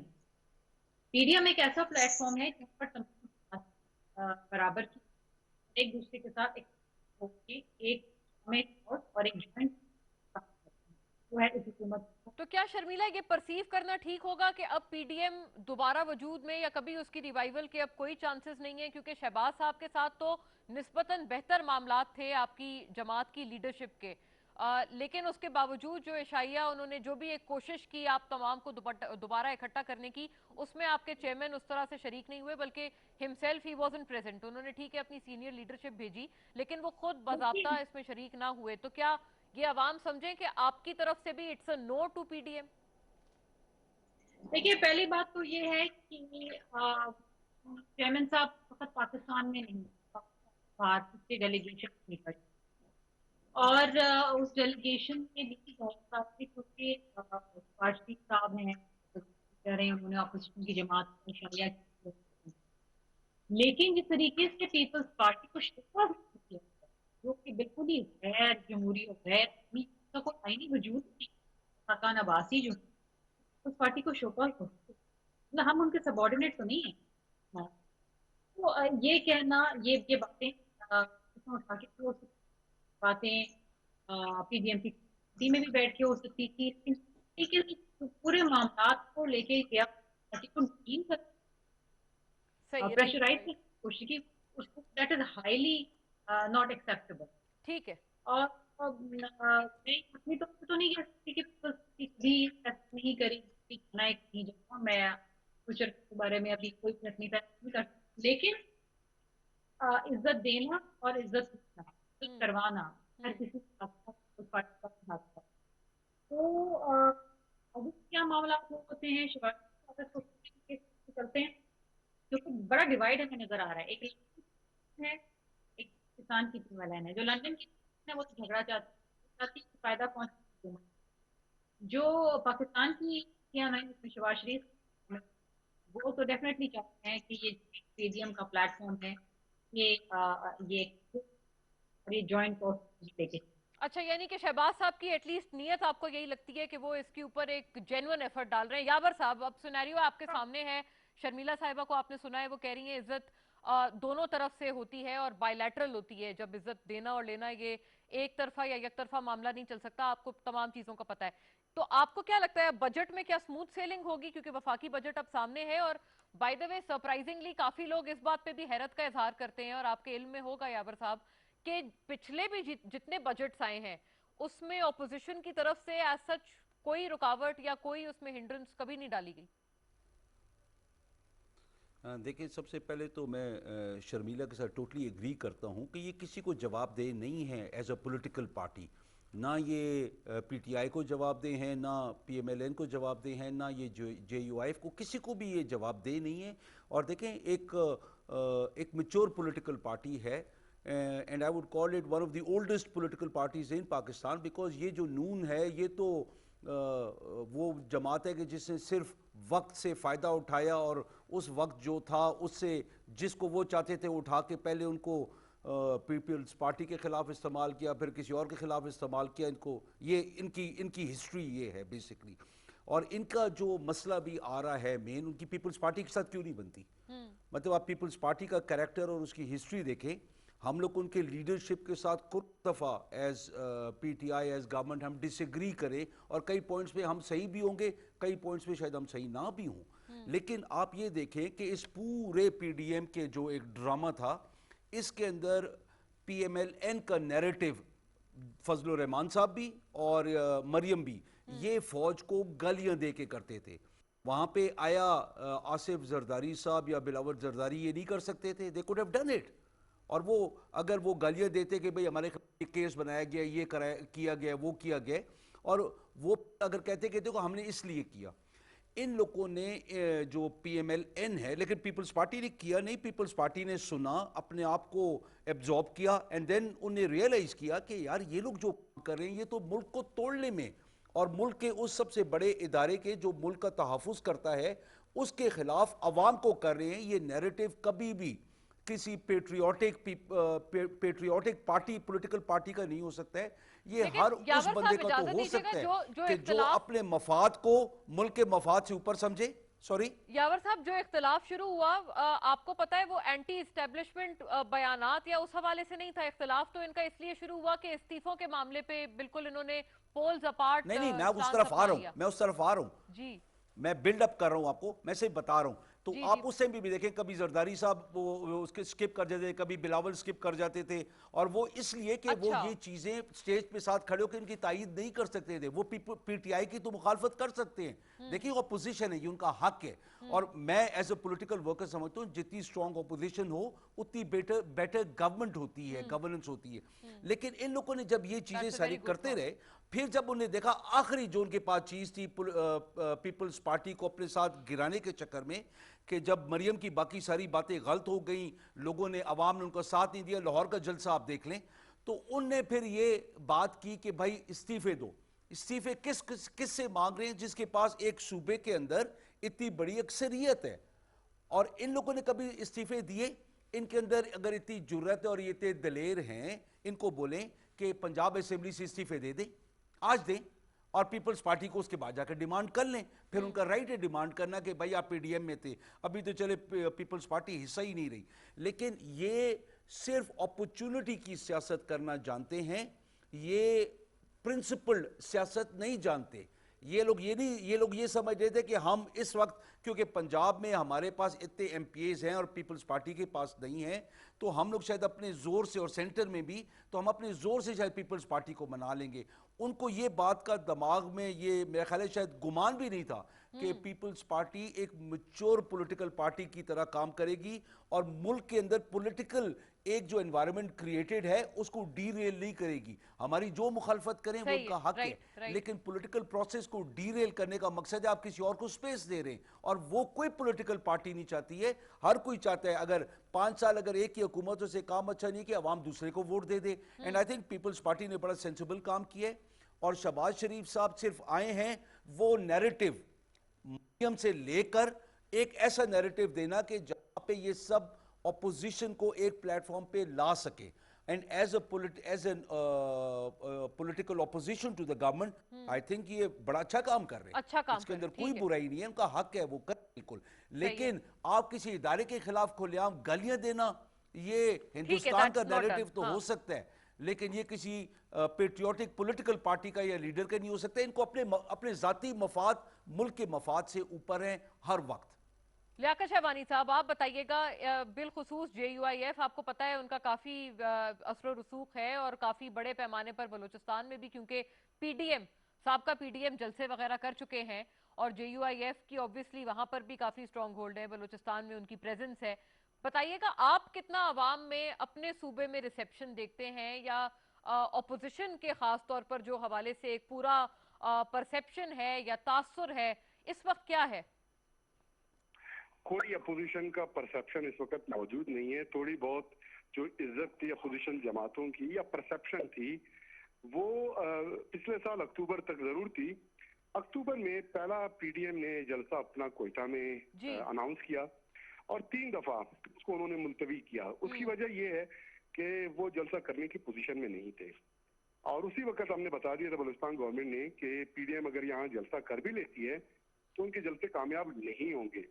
PDM एक ऐसा प्लेटफॉर्म है जहाँ पर तमाम बराबर की एक दूसरे के साथ एक और एक जॉइंट है इस हुकूमत। तो क्या शर्मिला ये परसीव करना ठीक होगा कि अब पीडीएम दोबारा वजूद में या कभी उसकी रिवाइवल के अब कोई चांसेस नहीं है? क्योंकि शहबाज साहब के साथ तो निस्बतन बेहतर मामलात थे आपकी जमात की लीडरशिप के, लेकिन उसके बावजूद जो इशाइया उन्होंने जो भी एक कोशिश की आप तमाम को दोबारा इकट्ठा करने की, उसमें आपके चेयरमैन उस तरह से शरीक नहीं हुए, बल्कि हिमसेल्फ ही वाज़न्ट प्रेजेंट। उन्होंने ठीक है अपनी सीनियर लीडरशिप भेजी, लेकिन वो खुद बाज़ाब्ता इसमें शरीक ना हुए। तो क्या ये आवाम समझें कि आपकी तरफ से भी it's a no to PDM? देखिए, पहली बात तो ये है कि चेयरमैन साहब फकत पाकिस्तान में नहीं, बाहर से डेलीगेशन निकली और उस डेलीगेशन में भी बहुत सारे क्योंकि वाजपेयी साहब हैं, कह रहे हैं उन्होंने अपोजिशन की जमात में शामिल, लेकिन जिस तरीके से पीपल्स पार्टी को शिकवा किया جو کہ بالکل ہی غیر جمہوری اور غیر کا کوئی آئینی وجود نہیں. خاقان عباسی جو اس پارٹی کو شوکال مطلب ہم ان کے سبارڈینیٹ تو نہیں ہیں. ہاں. تو یہ کہنا یہ باتیں اس میں اٹھا کے وہ باتیں پی ڈی ایم کی میں بھی بیٹھ کے ہو سکتی تھی لیکن پورے معاملات کو لے کے کیا پارٹی کو ڈیل کر सही है, ठीक پریشرائز है, کرنے کی کوشش کی اس کو that is highly not acceptable. ठीक है. اور میں اپنی طور سے تو نہیں کہہ سکتی کہ بھی ایسا نہیں کرے گی نہیں جاؤں میں فیوچر کے بارے میں ابھی کوئی اپنی نہیں کر سکتی لیکن عزت دینا اور عزت دینا عزت کروانا ہر کسی کے ساتھ. تو ابھی کیا معاملات ہوتے ہیں شیوراج چلتے ہیں کیونکہ بڑا ڈیوائڈ ہمیں نظر آ رہا ہے. ایک ہے ایک کسان کی لائن ہے جو لندن کی ہے وہ تو جھگڑا چاہتی ہے فائدہ پہنچ جو پاکستان کی شہباز شریف وہ تو ڈیفینیٹلی چاہتے ہیں کہ یہ اسٹیڈیم کا پلیٹ فارم ہے یہ جوائنٹ لے کے. اچھا یعنی کہ شہباز صاحب کی ایٹ لیسٹ نیت آپ کو یہی لگتی ہے کہ وہ اس کے اوپر ایک جینوئن ایفرٹ ڈال رہے ہیں. یاور صاحب اب سینیریو آپ کے سامنے ہے, شرمیلا صاحبہ کو آپ نے سنا ہے وہ کہہ رہی ہیں عزت دونوں طرف سے ہوتی ہے اور بائی لیٹرل ہوتی ہے. جب عزت دینا اور لینا یہ ایک طرفہ یا یک طرفہ معاملہ نہیں چل سکتا, آپ کو تمام چیزوں کا پتہ ہے. تو آپ کو کیا لگتا ہے بجٹ میں کیا سموتھ سیلنگ ہوگی کیونکہ وفاقی بجٹ اب سامنے ہے اور بائی دا وے سرپرائزنگلی کافی لوگ اس بات پہ بھی حیرت کا اظہار کرتے ہیں اور آپ کے علم میں ہوگا یاور صاحب کہ پچھلے بھی جتنے بجٹس آئے ہیں اس میں اپوزیشن کی طرف سے ایز سچ کوئی رکاوٹ یا کوئی اس میں ہنڈرنس کبھی نہیں ڈالی گئی. دیکھیں سب سے پہلے تو میں شرمیلا کے ساتھ ٹوٹلی ایگری کرتا ہوں کہ یہ کسی کو جواب دہ نہیں ہے ایز اے پولیٹیکل پارٹی. نہ یہ پی ٹی آئی کو جواب دہ ہیں, نہ پی ایم ایل این کو جواب دہ ہیں, نہ یہ جے یو آئی ایف کو, کسی کو بھی یہ جواب دہ نہیں ہے. اور دیکھیں ایک میچور پولیٹیکل پارٹی ہے and I would call it one of the oldest political parties in Pakistan because یہ جو نون ہے یہ تو وہ جماعت ہے کہ جس نے صرف وقت سے فائدہ اٹھایا اور اس وقت جو تھا اس سے جس کو وہ چاہتے تھے اٹھا کے پہلے ان کو پیپلز پارٹی کے خلاف استعمال کیا, پھر کسی اور کے خلاف استعمال کیا. ان کو یہ ان کی ہسٹری یہ ہے بیسکلی. اور ان کا جو مسئلہ بھی آ رہا ہے مین, ان کی پیپلز پارٹی کے ساتھ کیوں نہیں بنتی. مطلب آپ پیپلز پارٹی کا کریکٹر اور اس کی ہسٹری دیکھیں. ہم لوگ ان کے لیڈرشپ کے ساتھ کچھ دفعہ as P T I as government ہم ڈس ایگری کریں اور کئی پوائنٹس پہ ہم صحیح بھی ہوں گے, کئی پوائنٹس پہ شاید ہم صحیح نہ بھی ہوں. لیکن آپ یہ دیکھیں کہ اس پورے پی ڈی ایم کے جو ایک ڈرامہ تھا اس کے اندر پی ایم ایل این کا نیریٹو فضل الرحمان صاحب بھی اور مریم بھی یہ فوج کو گالیاں دے کے کرتے تھے. وہاں پہ آیا آصف زرداری صاحب یا بلاول زرداری یہ نہیں کر سکتے تھے, they could have done it. اور وہ اگر وہ گالیاں دیتے کہ بھئی ہمارے کیس بنایا گیا, یہ کیا گیا, وہ کیا گیا, اور وہ اگر کہتے کہ دیکھو ہم نے اس لیے کیا. ان لوگوں نے جو پی ایم ایل این ہے, لیکن پیپلز پارٹی نے کیا نہیں, پیپلز پارٹی نے سنا, اپنے آپ کو ایبزارب کیا اینڈ دین انہیں ریئلائز کیا کہ یار یہ لوگ جو کر رہے ہیں یہ تو ملک کو توڑنے میں اور ملک کے اس سب سے بڑے ادارے کے جو ملک کا تحفظ کرتا ہے اس کے خلاف عوام کو کر رہے ہیں. یہ نیریٹو کبھی بھی کسی پیٹریوٹک پارٹی پولیٹیکل پارٹی کا نہیں ہو سکتا ہے. یہ لیکن ہر اس یاور بندے صاحب کا تو اجازت ہو دیجیے گا سکتا ہے جو کہ جو اختلاف اپنے مفاد کو ملک کے مفاد سے اوپر سمجھے. سوری یاور صاحب جو اختلاف شروع ہوا آپ کو پتا ہے وہ اینٹی اسٹیبلشمنٹ بیانات یا اس حوالے سے نہیں تھا. اختلاف تو ان کا اس لیے شروع ہوا کہ استعفوں کے معاملے پہ بالکل انہوں نے پولز اپارٹ نہیں میں اس سٹانس طرف آ اپنا رہا ہوں, لیا. میں اس طرف آ رہا ہوں, جی میں بلڈ اپ کر رہا ہوں آپ کو, میں صرف بتا رہا ہوں. تو جی آپ اس سے بھی دیکھیں کبھی زرداری صاحب وہ اس کے سکپ کر جاتے تھے, کبھی بلاول سکپ کر جاتے تھے, اور وہ اس لیے کہ وہ اچھا یہ چیزیں سٹیج پہ ساتھ کھڑے ہو کے ان کی تائید نہیں کر سکتے تھے. وہ پی ٹی آئی کی تو مخالفت کر سکتے ہیں, دیکھیں اپوزیشن ہے, یہ ان کا حق ہے. اور میں ایز اے پولیٹیکل ورکر سمجھتا ہوں جتنی اسٹرانگ اپوزیشن ہو اتنی بیٹر گورنمنٹ ہوتی ہے, گورننس ہوتی ہے. لیکن ان لوگوں نے جب یہ چیزیں That's a ساری very good کرتے point. رہے, پھر جب انہیں دیکھا آخری جو ان کے پاس چیز تھی پیپلز پارٹی کو اپنے ساتھ گرانے کے چکر میں, کہ جب مریم کی باقی ساری باتیں غلط ہو گئیں, لوگوں نے عوام نے ان کا ساتھ نہیں دیا, لاہور کا جلسہ آپ دیکھ لیں, تو ان نے پھر یہ بات کی کہ بھائی استعفے دو. استعفے کس سے مانگ رہے ہیں جس کے پاس ایک صوبے کے اندر اتنی بڑی اکثریت ہے. اور ان لوگوں نے کبھی استعفے دیے؟ ان کے اندر اگر اتنی جرت ہے اور یہ اتنے دلیر ہیں، ان کو بولیں کہ پنجاب اسمبلی سے استعفے دے دیں، آج دیں، اور پیپلز پارٹی کو اس کے بعد جا کر ڈیمانڈ کر لیں. پھر ان کا رائٹ ہے ڈیمانڈ کرنا کہ بھائی آپ پی ڈی ایم میں تھے، ابھی تو چلے پیپلز پارٹی حصہ ہی نہیں رہی. لیکن یہ صرف اپرچونٹی کی سیاست کرنا جانتے ہیں، یہ پرنسپل سیاست نہیں جانتے. یہ لوگ یہ سمجھ رہے تھے کہ ہم اس وقت کیونکہ پنجاب میں ہمارے پاس اتنے ایم پی ایز ہیں اور پیپلز پارٹی کے پاس نہیں ہیں، تو ہم لوگ شاید اپنے زور سے، اور سینٹر میں بھی تو ہم اپنے زور سے شاید پیپلز پارٹی کو منا لیں گے. ان کو یہ بات کا دماغ میں یہ میرا خیال ہے شاید گمان بھی نہیں تھا کہ پیپلز پارٹی ایک میچور پولیٹیکل پارٹی کی طرح کام کرے گی اور ملک کے اندر پولیٹیکل ایک جو انوائرمنٹ کریٹڈ ہے اس کو ڈی ریل نہیں کرے گی. ہماری جو مخالفت کریں وہ ان صحیح کا ہے. حق ہے، رائٹ. لیکن پولیٹیکل پروسیس کو ڈی ریل کرنے کا مقصد ہے آپ کسی اور کو سپیس دے رہے ہیں، اور وہ کوئی پولیٹیکل پارٹی نہیں چاہتی ہے. ہر کوئی چاہتا ہے اگر 5 سال اگر ایک ہی حکومتوں سے کام اچھا نہیں کیا، عوام دوسرے کو ووٹ دے دے. And I think People's Party نے بڑا سینسیبل کام کیا ہے، اور شہباز شریف صاحب صرف آئے ہیں وہ نیریٹو مریم سے لے کر ایک ایسا نیریٹو دینا کہ جہاں پہ یہ سب اپوزیشن کو ایک پلیٹ فارم پہ لا سکے. And as an political opposition to the government I think یہ بڑا اچھا کام کر رہے ہیں. اچھا کام اس کے کر رہے اندر ہیں. کوئی ٹھیک ہے. برائی نہیں ہے، ان کا حق ہے وہ کر بالکل. صحیح ہے. لیکن آپ کسی ادارے کے خلاف کھلے عام گالیاں دینا، یہ ٹھیک ہے. ہندوستان کا دیٹس ناٹ نیریٹو ڈن. تو ہاں. ہو سکتا ہے، لیکن یہ کسی پیٹریوٹک پولیٹیکل پارٹی کا یا لیڈر کا نہیں ہو سکتا. ان کو اپنے ذاتی مفاد ملک کے مفاد سے اوپر ہیں ہر وقت. لیاقت شہبانی صاحب، آپ بتائیے گا، بالخصوص جے یو آئی ایف، آپ کو پتہ ہے ان کا کافی اثر و رسوخ ہے اور کافی بڑے پیمانے پر بلوچستان میں بھی، کیونکہ پی ڈی ایم، سابقہ پی ڈی ایم جلسے وغیرہ کر چکے ہیں، اور جے یو آئی ایف کی اوبویسلی وہاں پر بھی کافی سٹرونگ ہولڈ ہے، بلوچستان میں ان کی پریزنس ہے. بتائیے گا آپ کتنا عوام میں اپنے صوبے میں ریسیپشن دیکھتے ہیں، یا اپوزیشن کے خاص طور پر جو حوالے سے ایک پورا پرسیپشن ہے یا تاثر ہے اس وقت کیا ہے؟ کوئی اپوزیشن کا پرسپشن اس وقت موجود نہیں ہے. تھوڑی بہت جو عزت تھی اپوزیشن جماعتوں کی یا پرسپشن تھی وہ پچھلے سال اکتوبر تک ضرور تھی. اکتوبر میں پہلا پی ڈی ایم نے جلسہ اپنا کوئٹہ میں اناؤنس کیا اور 3 دفعہ اس کو انہوں نے ملتوی کیا. اس کی وجہ یہ ہے کہ وہ جلسہ کرنے کی پوزیشن میں نہیں تھے، اور اسی وقت ہم نے بتا دیا تھا بلوچستان گورنمنٹ نے کہ پی ڈی ایم اگر یہاں جلسہ کر بھی لیتی ہے تو ان کے جلسے کامیاب نہیں ہوں گے،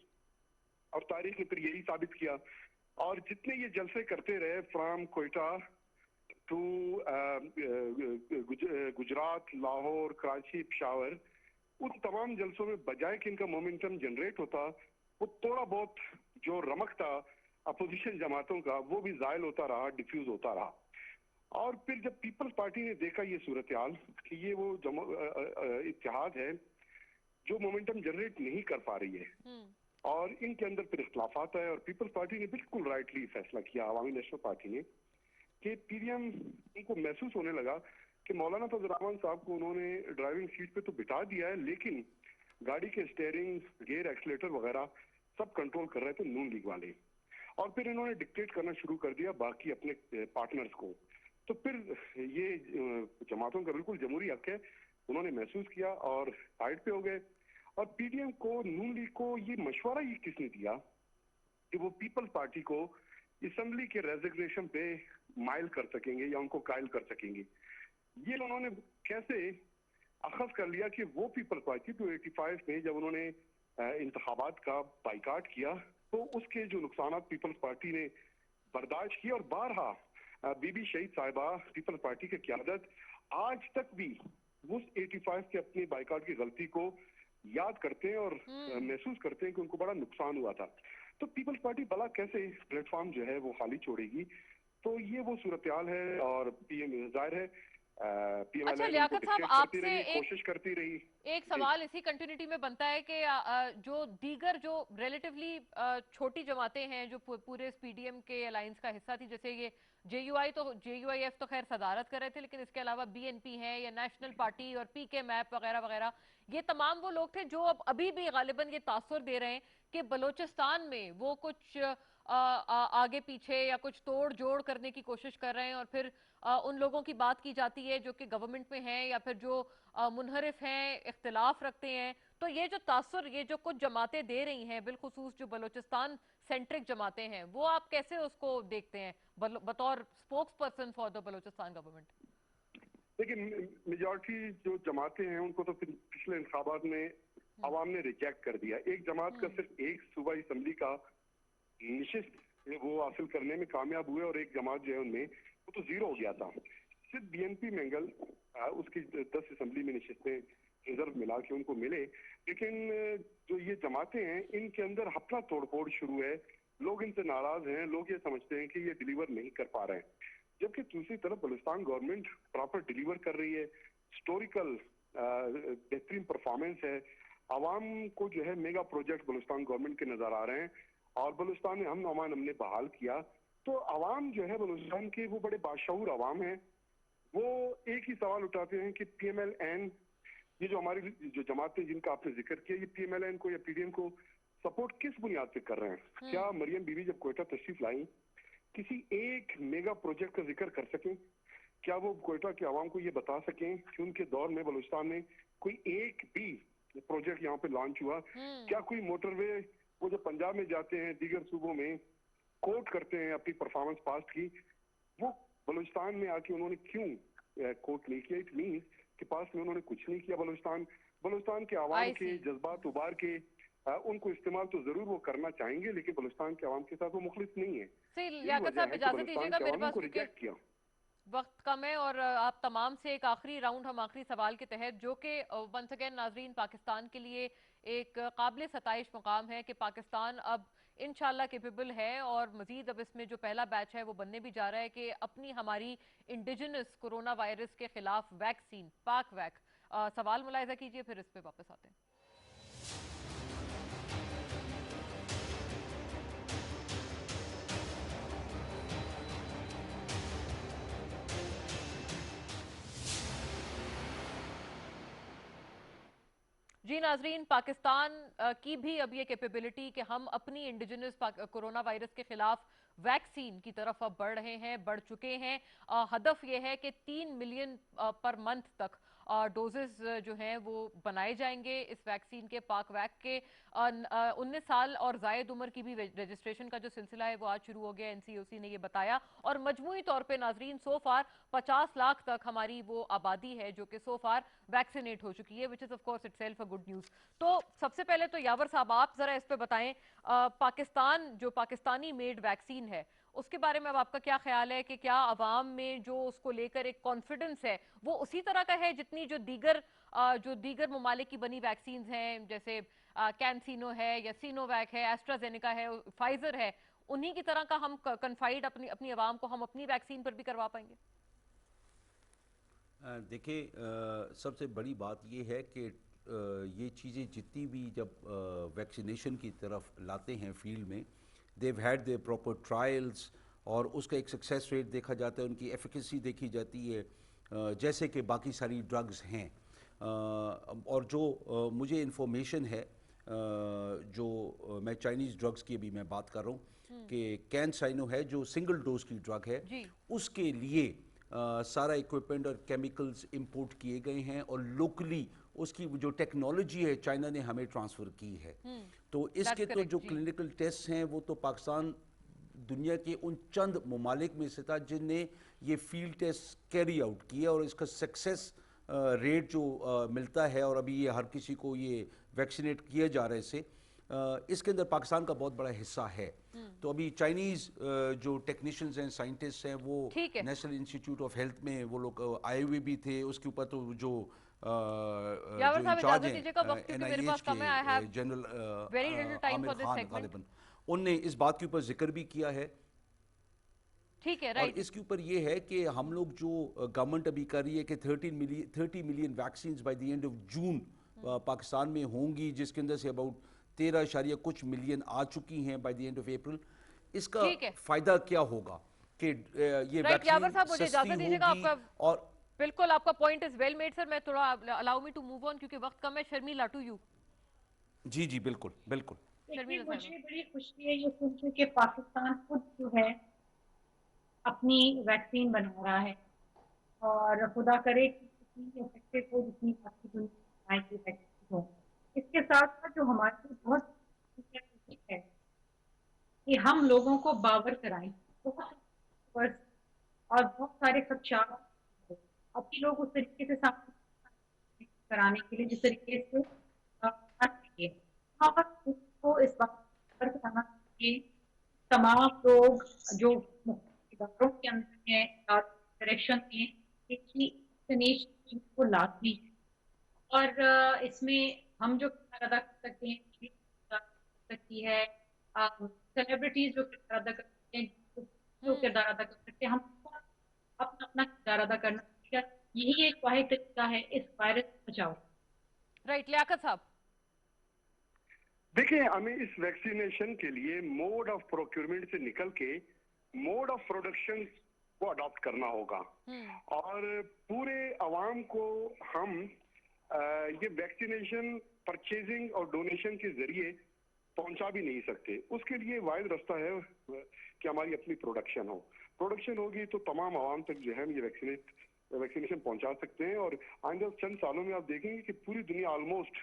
اور تاریخ نے پھر یہی ثابت کیا. اور جتنے یہ جلسے کرتے رہے فرام کوئٹہ ٹو گجرات، لاہور، کراچی، پشاور، ان تمام جلسوں میں بجائے کہ ان کا مومنٹم جنریٹ ہوتا، وہ تھوڑا بہت جو رمق تھا اپوزیشن جماعتوں کا وہ بھی زائل ہوتا رہا، ڈیفیوز ہوتا رہا. اور پھر جب پیپلز پارٹی نے دیکھا یہ صورتحال کہ یہ وہ اتحاد ہے جو مومنٹم جنریٹ نہیں کر پا رہی ہے اور ان کے اندر پھر اختلافات آئے، اور پیپلز پارٹی نے بالکل رائٹلی فیصلہ کیا، عوامی نیشنل پارٹی نے، کہ پی ڈی ایم ان کو محسوس ہونے لگا کہ مولانا فضل الرحمان صاحب کو انہوں نے ڈرائیونگ سیٹ پہ تو بٹھا دیا ہے، لیکن گاڑی کے اسٹیئرنگ، گیئر، ایکسیلیٹر وغیرہ سب کنٹرول کر رہے تھے نون لیگ والے. اور پھر انہوں نے ڈکٹیٹ کرنا شروع کر دیا باقی اپنے پارٹنرز کو. تو پھر یہ جماعتوں کا بالکل جمہوری حق ہے، انہوں نے محسوس کیا اور سائڈ پہ ہو گئے. اور پی ڈی ایم کو، نون لیگ کو یہ مشورہ یہ کس نے دیا کہ وہ پیپل پارٹی کو اسمبلی کے ریزگنیشن پہ مائل کر سکیں گے یا ان کو قائل کر سکیں گے. یہ انہوں نے کیسے اخذ کر لیا کہ وہ پیپل پارٹی 285 میں جب انہوں نے انتخابات کا بائیکاٹ کیا تو اس کے جو نقصانات پیپلز پارٹی نے برداشت کیے، اور بارہا بی بی شہید صاحبہ پیپل پارٹی کی قیادت آج تک بھی اس 85 کے اپنی بائیکاٹ کی غلطی کو یاد کرتے ہیں اور محسوس کرتے ہیں کہ ان کو بڑا نقصان ہوا تھا. تو پیپلز پارٹی بلا کیسے پلیٹ فارم جو ہے وہ خالی چھوڑے گی؟ تو یہ وہ صورتحال ہے، اور پی ایم ظاہر ہے پی ایم اچھا ایل ان کو لیاقت صاحب، ڈکٹیٹ آپ کرتی سے رہی، کوشش کرتی رہی. ایک سوال اسی کنٹینیوٹی میں بنتا ہے کہ جو دیگر جو ریلیٹیولی چھوٹی جماعتیں ہیں جو پورے اس پی ڈی ایم کے الائنس کا حصہ تھی، جیسے یہ جے یو آئی ایف تو خیر صدارت کر رہے تھے، لیکن اس کے علاوہ بی این پی ہے یا نیشنل پارٹی اور پی کے میپ وغیرہ وغیرہ، یہ تمام وہ لوگ تھے جو اب ابھی بھی غالباً یہ تاثر دے رہے ہیں کہ بلوچستان میں وہ کچھ آگے پیچھے یا کچھ توڑ جوڑ کرنے کی کوشش کر رہے ہیں، اور پھر ان لوگوں کی بات کی جاتی ہے جو کہ گورنمنٹ میں ہیں یا پھر جو منحرف ہیں، اختلاف رکھتے ہیں، तो ये जो तासुर ये जो कुछ जमातें दे रही हैं, बिलखुसूस जो बलूचिस्तान सेंट्रिक जमातें हैं, वो आप कैसे उसको देखते हैं बतौर spokes person for the Balochistan government? लेकिन मेजॉरिटी जो जमातें हैं उनको तो फिर पिछले इंतखाबात में आवाम ने रिजेक्ट कर दिया। एक जमात का सिर्फ एक सूबाई असम्बली का निशिस्त वो हासिल करने में कामयाब हुए और एक जमात जो है उनमें वो तो जीरो हो गया था। सिर्फ बीएनपी मंगल उसकी 10 असम्बली में निशिस्तें रिजर्व मिला के उनको मिले, लेकिन जो ये जमातें हैं इनके अंदर हफड़ा तोड़फोड़ शुरू है। लोग इनसे नाराज हैं, लोग ये समझते हैं कि ये डिलीवर नहीं कर पा रहे हैं, जबकि दूसरी तरफ बलूचिस्तान गवर्नमेंट प्रॉपर डिलीवर कर रही है। हिस्टोरिकल बेहतरीन परफॉर्मेंस है। आवाम को जो है मेगा प्रोजेक्ट बलूचिस्तान गवर्नमेंट के नजर आ रहे हैं और बलूचिस्तान में हमने बहाल किया। तो आवाम जो है बलूचिस्तान के वो बड़े बाशऊर आवाम है। वो एक ही सवाल उठाते हैं कि PMLN, ये जो हमारी जो जमातें जिनका आपने जिक्र किया, ये PMLN को या PDM को सपोर्ट किस बुनियाद पे कर रहे हैं? क्या मरियम बीवी जब कोयटा तशरीफ लाई किसी एक मेगा प्रोजेक्ट का जिक्र कर सकें? क्या वो कोयटा के आवाम को ये बता सकें कि उनके दौर में बलूचिस्तान में कोई एक भी प्रोजेक्ट यहाँ पे लॉन्च हुआ? क्या कोई मोटरवे वो जो पंजाब में जाते हैं दीगर सूबों में कोट करते हैं अपनी परफॉर्मेंस पास्ट की, वो बलूचिस्तान में आके उन्होंने क्यों कोट नहीं किया? इट मीन्स कि पास्ट में उन्होंने कुछ नहीं किया। बलूचिस्तान के आवाम के जज्बात उबार के उनको इस्तेमाल तो जरूर वो करना चाहेंगे, लेकिन बलूचिस्तान के आवाम के साथ वो मुखलिस नहीं है। लियाकत साहब इजाजत दीजिएगा, मेरे पास रिजेक्ट किया वक्त कम है और आप तमाम से एक आखिरी राउंड हम आखिरी सवाल के तहत, जो कि वंस अगेन नाजरीन पाकिस्तान के लिए एक काबिल सताइश मुकाम है कि पाकिस्तान अब इंशाल्लाह कैपेबल है और मजीद अब इसमें जो पहला बैच है वो बनने भी जा रहा है कि अपनी हमारी इंडिजिनस कोरोना वायरस के खिलाफ वैक्सीन पाक वैक सवाल मुलाहिजा कीजिए, फिर इस पे वापस आते हैं। जी नाजरीन, पाकिस्तान की भी अब ये कैपेबिलिटी कि हम अपनी इंडिजिनस कोरोना वायरस के खिलाफ वैक्सीन की तरफ अब बढ़ रहे हैं, बढ़ चुके हैं। हदफ ये है कि 3 मिलियन पर मंथ तक डोजेस जो हैं वो बनाए जाएंगे इस वैक्सीन के, पाक वैक के। 19 साल और जायद उम्र की भी रजिस्ट्रेशन का जो सिलसिला है वो आज शुरू हो गया, NCOC ने ये बताया। और मजमूई तौर पे नाजरीन सो फार 50 लाख तक हमारी वो आबादी है जो कि सो फार वैक्सीनेट हो चुकी है, which is of course itself a good news. तो सबसे पहले तो यावर साहब आप जरा इस पे बताएं, पाकिस्तान जो पाकिस्तानी मेड वैक्सीन है उसके बारे में अब आपका क्या ख्याल है कि क्या अवाम में जो उसको लेकर एक कॉन्फिडेंस है वो उसी तरह का है जितनी जो दीगर ममालिक की बनी वैक्सीन हैं, जैसे कैंसिनो है या सिनोवैक है, एस्ट्राजेनेका है, फाइजर है, उन्हीं की तरह का हम कन्फाइड अपनी आवाम को हम अपनी वैक्सीन पर भी करवा पाएंगे? देखिए, सबसे बड़ी बात ये है कि ये चीज़ें जितनी भी जब वैक्सीनेशन की तरफ लाते हैं फील्ड में, देव हैड दे प्रॉपर ट्रायल्स और उसका एक सक्सेस रेट देखा जाता है, उनकी एफिकेसी देखी जाती है, जैसे कि बाकी सारी ड्रग्स हैं। और जो मुझे इन्फॉर्मेशन है, जो मैं चाइनीज़ ड्रग्स की भी मैं बात कर रहा हूँ कि कैंसाइनो है जो सिंगल डोज की ड्रग है, उसके लिए सारा इक्विपमेंट और केमिकल्स इंपोर्ट किए गए हैं और लोकली उसकी जो टेक्नोलॉजी है चाइना ने हमें ट्रांसफ़र की है। तो इसके तो जो क्लिनिकल टेस्ट हैं वो तो पाकिस्तान दुनिया के उन चंद ममालिक में से था जिनने ये फील्ड टेस्ट कैरी आउट किया और इसका सक्सेस रेट जो मिलता है और अभी ये हर किसी को ये वैक्सीनेट किया जा रहा है इससे, इसके अंदर पाकिस्तान का बहुत बड़ा हिस्सा है। तो अभी चाइनीज़ जो टेक्नीशियंस हैं, साइंटिस्ट हैं, वो नेशनल इंस्टीट्यूट ऑफ हेल्थ में वो लोग आए हुए भी थे। उसके ऊपर तो जो इंचार्ज हैं NIH के जनरल आमिर खान गालिबन, उनने इस बात के ऊपर जिक्र भी किया है। ठीक है, और इसके ऊपर ये है कि हम लोग जो गवर्नमेंट अभी कर रही है कि 30 million vaccine by the end of June Pakistan में होंगी, जिसके अंदर से अबाउट 13 कुछ मिलियन आ चुकी हैं by the end of April. इसका फायदा क्या होगा कि ये वैक्सीन सस्ती होगी। और बिल्कुल आपका point is well made sir. मैं थोड़ा allow me to move on क्योंकि वक्त कम है। Sharmila to you. जी जी बिल्कुल बिल्कुल। मुझे बड़ी खुशी है ये सुन के पाकिस्तान खुद जो है अपनी वैक्सीन बना रहा है और खुदा करे कि इतनी इफेक्टिव हो जितनी बाकी दुनिया की वैक्सीन हो। اس کے ساتھ ساتھ جو ہمارے لیے بہت ضروری ہے کہ ہم لوگوں کو باور کرائیں. بہت اور بہت سارے خدشات ابھی لوگ اس طریقے سے سامنے کرانے کے لیے جس طریقے سے چاہیے کو اس بات پر کرانا چاہیے. تمام لوگ جو اداروں کے اندر ہیں ڈائریکشن میں ویکسینیشن کو لازمی ہے. اور اس میں ہم جو کردار ادا کر سکتے ہیں سکتی ہے سیلیبریٹیز جو کردار ادا کر سکتے ہیں جو کردار ادا کر سکتے ہیں ہم کو اپنا اپنا کردار ادا کرنا چاہیے. یہی ایک واحد طریقہ ہے اس وائرس سے بچاؤ. رائٹ لیاقت صاحب. دیکھیں ہمیں اس ویکسینیشن کے لیے موڈ آف پروکیورمنٹ سے نکل کے موڈ آف پروڈکشن کو اڈاپٹ کرنا ہوگا اور پورے عوام کو ہم یہ ویکسینیشن پرچیزنگ اور ڈونیشن کے ذریعے پہنچا بھی نہیں سکتے. اس کے لیے واحد رستہ ہے کہ ہماری اپنی پروڈکشن ہو. پروڈکشن ہوگی تو تمام عوام تک جو ہے ہم یہ ویکسینیشن پہنچا سکتے ہیں. اور آئندہ چند سالوں میں آپ دیکھیں گے کہ پوری دنیا آلموسٹ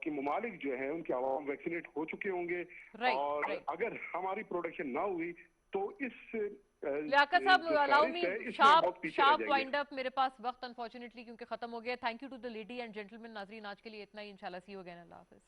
کہ ممالک جو ہیں ان کے عوام ویکسینیٹ ہو چکے ہوں گے. اور اگر ہماری پروڈکشن نہ ہوئی تو اس لیاقت صاحب الاؤ می شارپ جائیں وائنڈ اپ. میرے پاس وقت انفارچونیٹلی کیونکہ ختم ہو گیا. Thank you to the lady and gentleman. ناظرین آج کے لیے اتنا ہی. انشاءاللہ سی یو اگین. اللہ حافظ.